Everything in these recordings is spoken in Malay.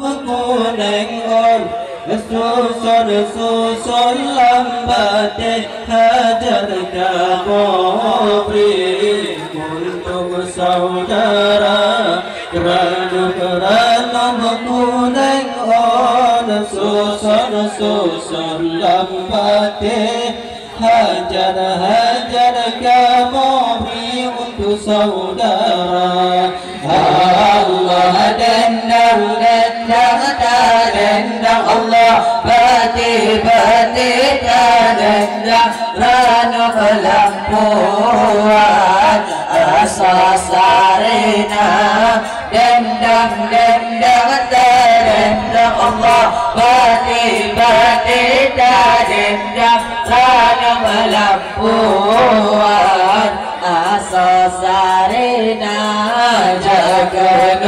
menguning on susun lambat hajar kamu beri untuk saudara kerana menguning on susun lambat hajar kamu beri untuk saudara. Allah dendang Allah bati dendang rana kelampuan asasarina dendang Allah bati dendang rana kelampuan asasarina jaga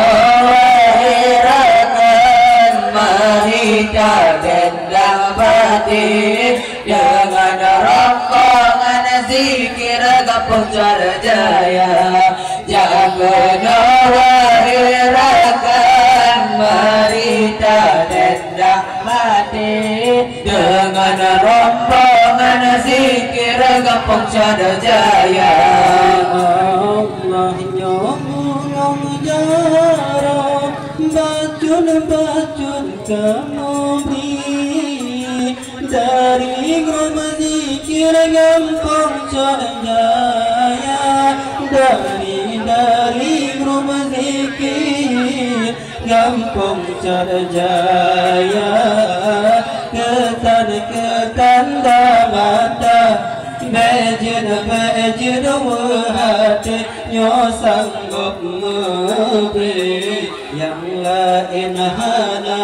dendang bati dengan rombongan zikir gapung jaya jaga wahirakan marita dendang bati dengan rombongan zikir gapung jaya. Allah nyong jaro bacun kamu beri dari grup zikir gampang jaya dari grup zikir gampang jaya ketan mata bejin hati nyo sanggup memberi yang lain hana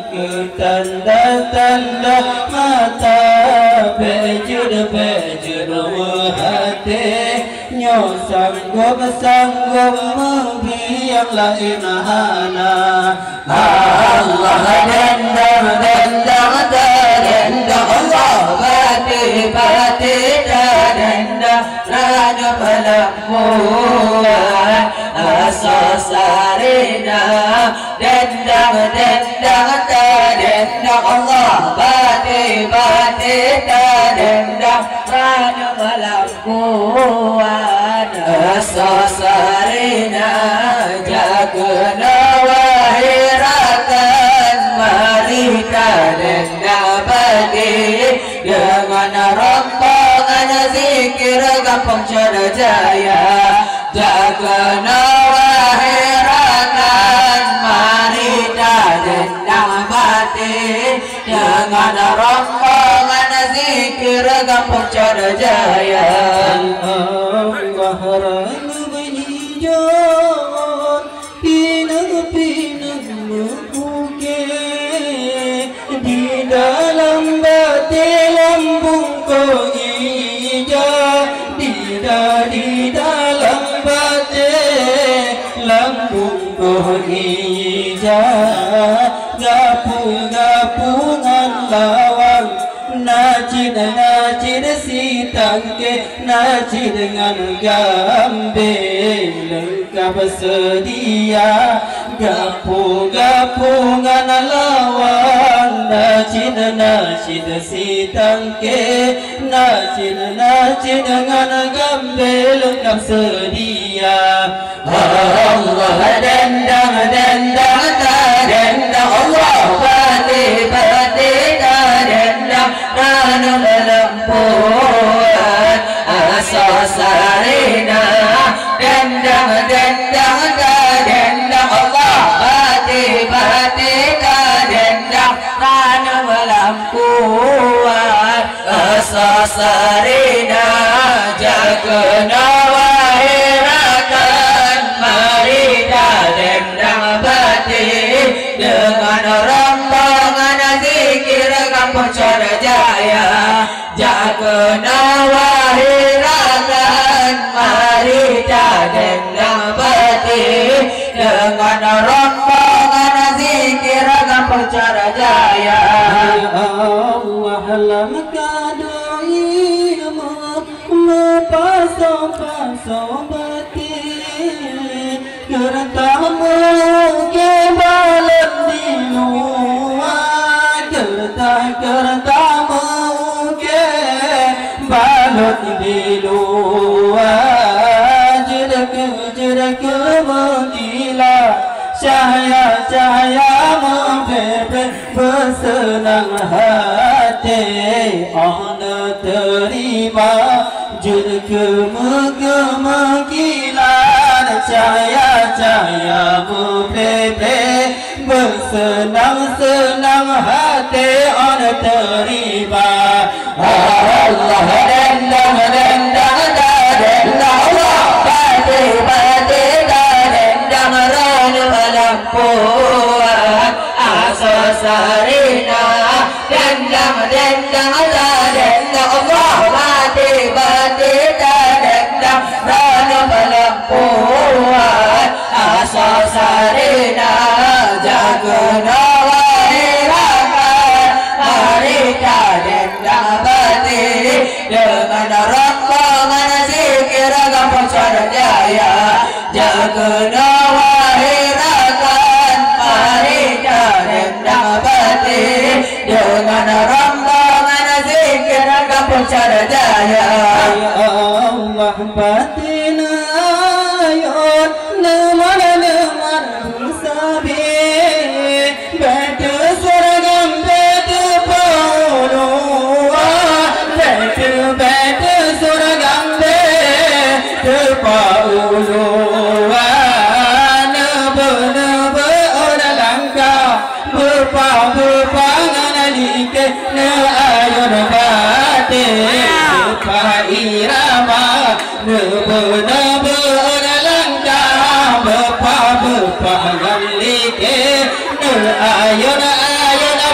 ketanda mata bejin hati nyo sanggup memberi yang lain hana. Allah dendang Allah bati dendang rana pelampuan asasarina dendang Allah bati dendang rana pelampuan asasarina jaga wahirakan marita dendang bati dengan rombongan zikir gampang jaya jaga wahirakan marita dendang bati dengan rombongan zikir gampang jaya. Allah hijau pinang mengukir di dalam bati lambung kau hijau di dalam bati lambung kau hijau gapungan lawang najid si tangke najid dengan gambir lengkap sedia gapungan lawang najid si tangke najid dengan gambir lengkap sedia. Allah dendang Allah bati dendang rana melampuan asasarina dendang Allah bati dendang rana melampuan asasarina jaga wahirakan marita dendang bati dengan rombongan zikir gampang jaya jaga wahirakan marita dendang bati dengan rombongan zikir gampang jaya. Allah lamka doimu pasang bati keretamu ke balan di bersenang hati ana terima gema-gema kilat cahaya-cahayamu pepe bersenang-senang hati ana terima Allah dendang Allah bati dendang rana melampuan asasarina dendang Allah bati dendang rana melampuan asasarina jagana wahirakan harita dendang bati dengan rombongan zikir gampucar jaya jagana wahirakan harita dendang bati dengan rombongan zikir gampucar jaya Allah batin ayun lemar sabi betu surgam betu paulua betu surgam betu paulua nebe orang langka berpangan like ne ayun bate irama nebe orang langka berpangan like ne ayun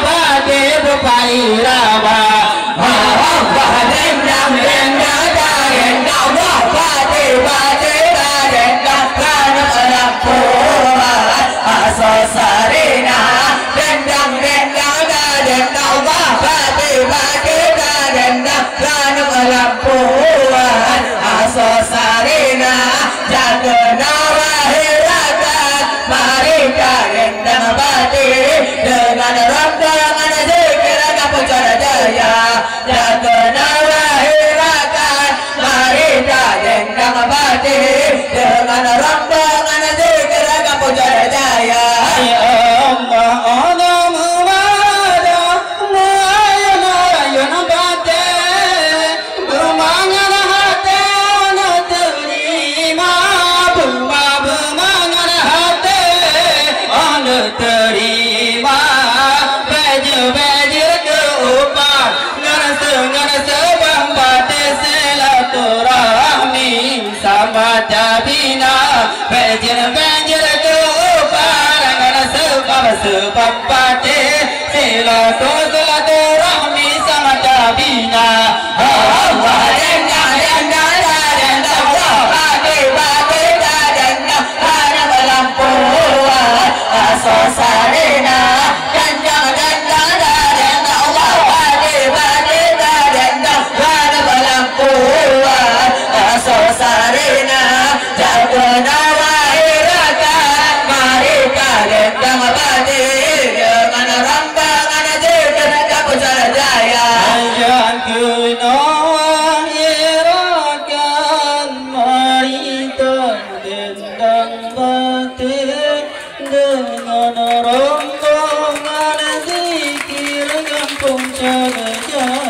bate irama Sarina dendang Allah bati dendang ranum lampuan asosarina jagana wahirakan marika dendang bati dengan rombongan zikir gampucar jaya jagana wahirakan marika dendang bati dengan rombongan zikir gampucar jaya terima baju ke upah ngerasa bambate silaturahmi sama jabina baju ke upah ngerasa bambate silaturahmi sama jabina Allah Sarina dendang Allah bati dendang rana melampuan asosarina jagana wahirakan marika dendang bati dengan rombongan zikir gampucar jaya jagana wahirakan marika dendang bati dengan rombongan zikir gampucar jaya